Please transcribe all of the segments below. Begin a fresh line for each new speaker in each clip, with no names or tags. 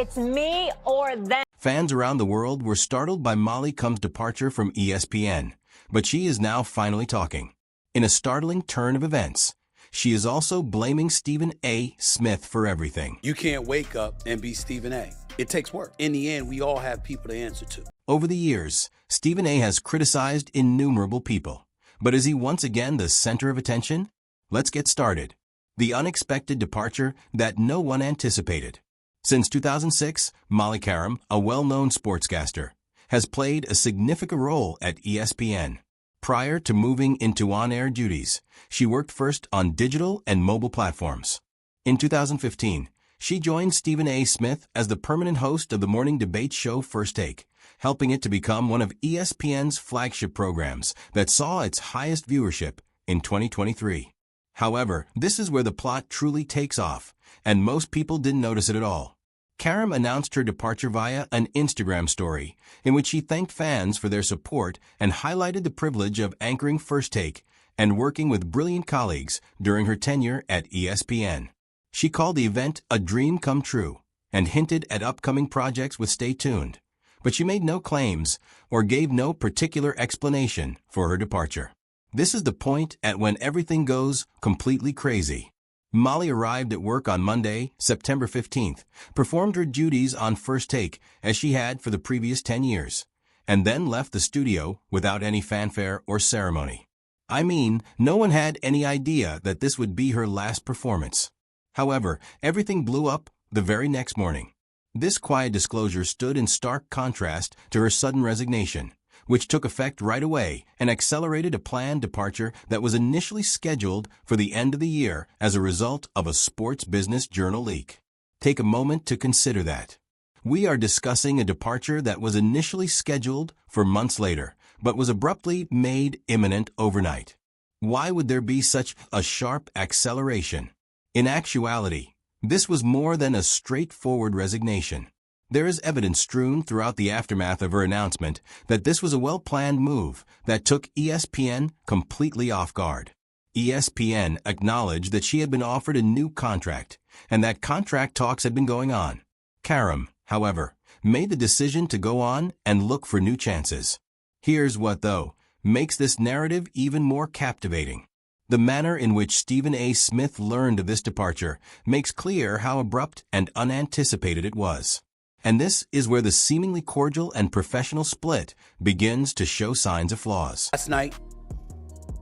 It's me or them.
Fans around the world were startled by Molly Cum's departure from ESPN, but she is now finally talking. In a startling turn of events, she is also blaming Stephen A. Smith for everything.
You can't wake up and be Stephen A. It takes work. In the end, we all have people to answer to.
Over the years, Stephen A. has criticized innumerable people. But is he once again the center of attention? Let's get started. The unexpected departure that no one anticipated. Since 2006, Molly Qerim, a well-known sportscaster, has played a significant role at ESPN. Prior to moving into on-air duties, she worked first on digital and mobile platforms. In 2015, she joined Stephen A. Smith as the permanent host of the morning debate show First Take, helping it to become one of ESPN's flagship programs that saw its highest viewership in 2023. However, this is where the plot truly takes off, and most people didn't notice it at all. Qerim announced her departure via an Instagram story, in which she thanked fans for their support and highlighted the privilege of anchoring First Take and working with brilliant colleagues during her tenure at ESPN. She called the event a dream come true and hinted at upcoming projects with Stay Tuned, but she made no claims or gave no particular explanation for her departure. This is the point at when everything goes completely crazy. Molly arrived at work on Monday, September 15th, performed her duties on First Take as she had for the previous 10 years, and then left the studio without any fanfare or ceremony. I mean, no one had any idea that this would be her last performance. However, everything blew up the very next morning. This quiet disclosure stood in stark contrast to her sudden resignation, which took effect right away and accelerated a planned departure that was initially scheduled for the end of the year as a result of a Sports Business Journal leak. Take a moment to consider that. We are discussing a departure that was initially scheduled for months later, but was abruptly made imminent overnight. Why would there be such a sharp acceleration? In actuality, this was more than a straightforward resignation. There is evidence strewn throughout the aftermath of her announcement that this was a well-planned move that took ESPN completely off guard. ESPN acknowledged that she had been offered a new contract, and that contract talks had been going on. Qerim, however, made the decision to go on and look for new chances. Here's what, though, makes this narrative even more captivating. The manner in which Stephen A. Smith learned of this departure makes clear how abrupt and unanticipated it was. And this is where the seemingly cordial and professional split begins to show signs of flaws.
Last night,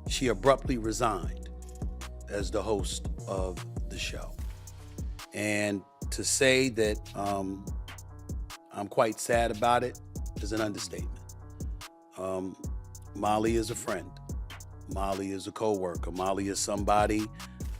she abruptly resigned as the host of the show. And to say that I'm quite sad about it is an understatement. Molly is a friend. Molly is a co-worker. Molly is somebody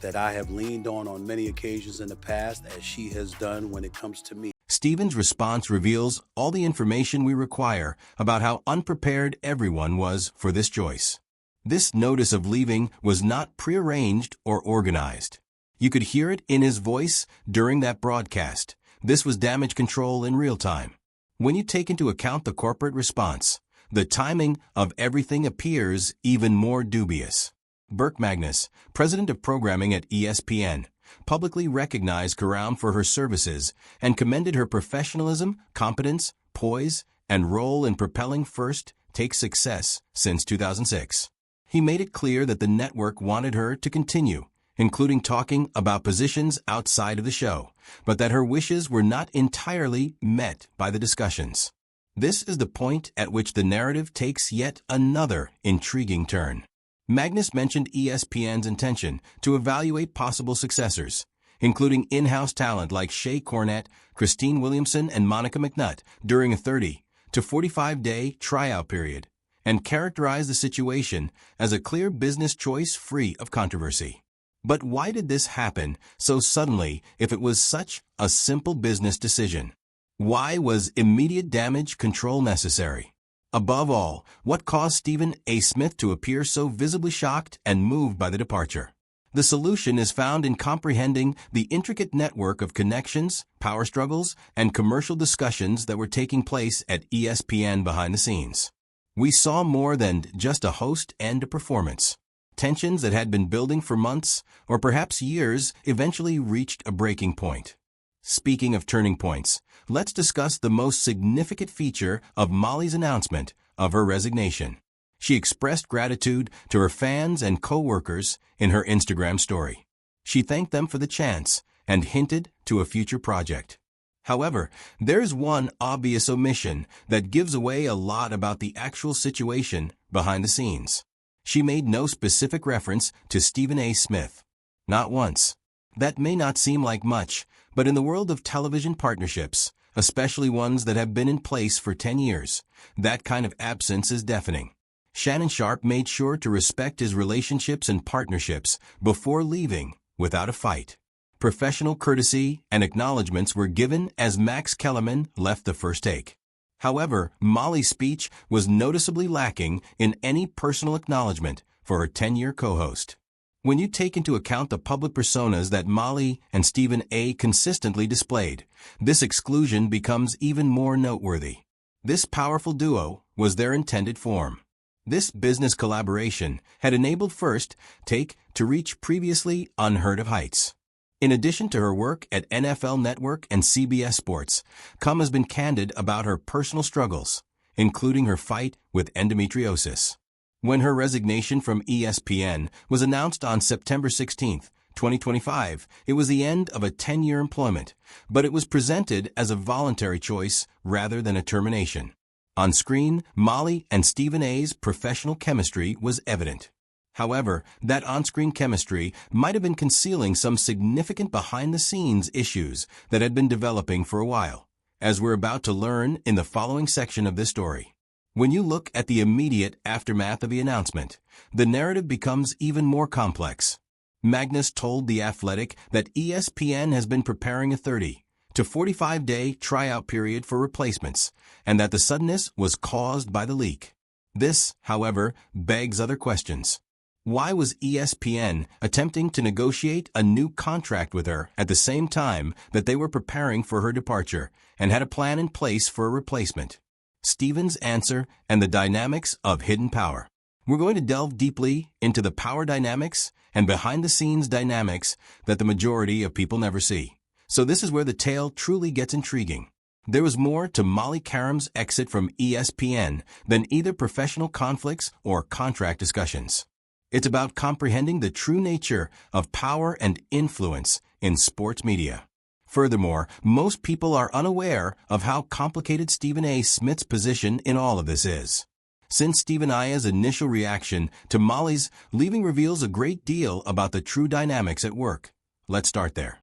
that I have leaned on many occasions in the past, as she has done when it comes to me.
Stephen's response reveals all the information we require about how unprepared everyone was for this choice. This notice of leaving was not prearranged or organized. You could hear it in his voice during that broadcast. This was damage control in real time. When you take into account the corporate response, the timing of everything appears even more dubious. Burke Magnus, president of programming at ESPN, publicly recognized Qerim for her services and commended her professionalism, competence, poise, and role in propelling First Take's success since 2006. He made it clear that the network wanted her to continue, including talking about positions outside of the show, but that her wishes were not entirely met by the discussions. This is the point at which the narrative takes yet another intriguing turn. Magnus mentioned ESPN's intention to evaluate possible successors, including in-house talent like Shea Cornette, Christine Williamson, and Monica McNutt during a 30 to 45-day tryout period, and characterized the situation as a clear business choice free of controversy. But why did this happen so suddenly if it was such a simple business decision? Why was immediate damage control necessary? Above all, what caused Stephen A. Smith to appear so visibly shocked and moved by the departure? The solution is found in comprehending the intricate network of connections, power struggles, and commercial discussions that were taking place at ESPN behind the scenes. We saw more than just a host and a performance. Tensions that had been building for months, or perhaps years, eventually reached a breaking point. Speaking of turning points, let's discuss the most significant feature of Molly's announcement of her resignation. She expressed gratitude to her fans and co-workers in her Instagram story. She thanked them for the chance and hinted to a future project. However, there's one obvious omission that gives away a lot about the actual situation behind the scenes. She made no specific reference to Stephen A. Smith. Not once. That may not seem like much, but in the world of television partnerships, especially ones that have been in place for 10 years, that kind of absence is deafening. Shannon Sharpe made sure to respect his relationships and partnerships before leaving without a fight. Professional courtesy and acknowledgments were given as Max Kellerman left the first take. However, Molly's speech was noticeably lacking in any personal acknowledgment for her 10-year co-host. When you take into account the public personas that Molly and Stephen A. consistently displayed, this exclusion becomes even more noteworthy. This powerful duo was their intended form. This business collaboration had enabled First Take to reach previously unheard of heights. In addition to her work at NFL Network and CBS Sports, Cum has been candid about her personal struggles, including her fight with endometriosis. When her resignation from ESPN was announced on September 16, 2025, it was the end of a 10-year employment, but it was presented as a voluntary choice rather than a termination. On screen, Molly and Stephen A.'s professional chemistry was evident. However, that on-screen chemistry might have been concealing some significant behind-the-scenes issues that had been developing for a while, as we're about to learn in the following section of this story. When you look at the immediate aftermath of the announcement, the narrative becomes even more complex. Magnus told The Athletic that ESPN has been preparing a 30 to 45-day tryout period for replacements, and that the suddenness was caused by the leak. This, however, begs other questions. Why was ESPN attempting to negotiate a new contract with her at the same time that they were preparing for her departure and had a plan in place for a replacement? Stephen's answer and the dynamics of hidden power. We're going to delve deeply into the power dynamics and behind-the-scenes dynamics that the majority of people never see. So this is where the tale truly gets intriguing. There was more to Molly Qerim's exit from ESPN than either professional conflicts or contract discussions. It's about comprehending the true nature of power and influence in sports media. Furthermore, most people are unaware of how complicated Stephen A. Smith's position in all of this is. Since Stephen A's initial reaction to Molly's leaving reveals a great deal about the true dynamics at work. Let's start there.